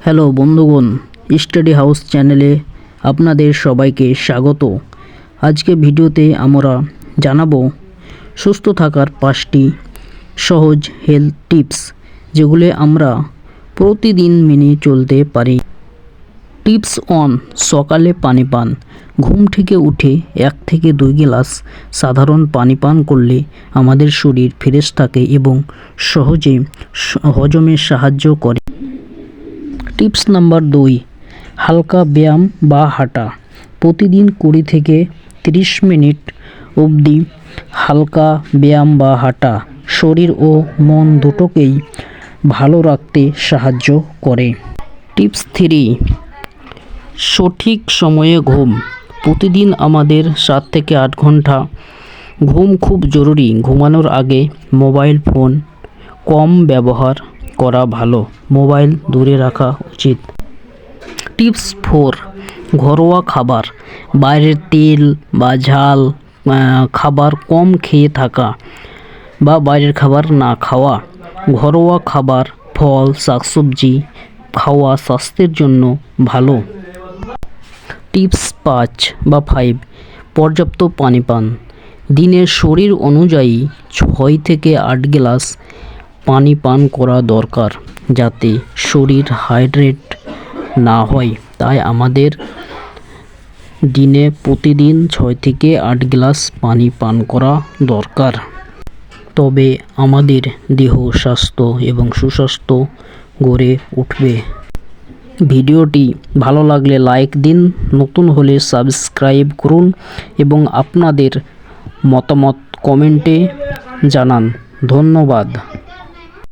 Hello বন্ধুগণ, study house চ্যানেলে আপনাদের সবাইকে স্বাগত। আজকে ভিডিওতে আমরা জানাবো সুস্থ থাকার 5টি সহজ হেলথ টিপস, যেগুলো আমরা প্রতিদিন মেনে চলতে পারি। টিপস 1, সকালে পানি পান। ঘুম থেকে উঠে 1 থেকে 2 গ্লাস সাধারণ পানি পান করলে আমাদের শরীর ফ্রেশ থাকে এবং সহজে হজমে সাহায্য করে। টিপস নাম্বার 2, হালকা ব্যায়াম বা হাঁটা। প্রতিদিন 20 থেকে 30 মিনিট অবধি হালকা ব্যায়াম বা হাঁটা শরীর ও মন দুটোকেই ভালো রাখতে সাহায্য করে। টিপস 3, সঠিক সময়ে ঘুম। প্রতিদিন আমাদের 7 থেকে 8 ঘন্টা ঘুম খুব জরুরি। ঘুমানোর আগে মোবাইল ফোন কম ব্যবহার করা ভালো, মোবাইল দূরে রাখা উচিত। টিপস 4, ঘরোয়া খাবার। বাইরের তেল বা ঝাল খাবার কম খেয়ে থাকা বা বাইরের খাবার না খাওয়া। ঘরোয়া খাবার, ফল, শাকসবজি খাওয়া স্বাস্থ্যের জন্য ভালো। টিপস 5, পর্যাপ্ত পানি পান। দিনের শরীর অনুযায়ী 6 থেকে 8 গ্লাস পানি পান করা দরকার, যাতে শরীর হাইড্রেট না হয়। তাই আমাদের দিনে প্রতিদিন 6 থেকে 8 গ্লাস পানি পান করা দরকার। তবে আমাদের দেহ, স্বাস্থ্য এবং সুস্বাস্থ্য গড়ে উঠবে। ভিডিওটি ভালো লাগলে লাইক দিন, নতুন হলে সাবস্ক্রাইব করুন এবং আপনাদের মতামত কমেন্টে জানান। ধন্যবাদ।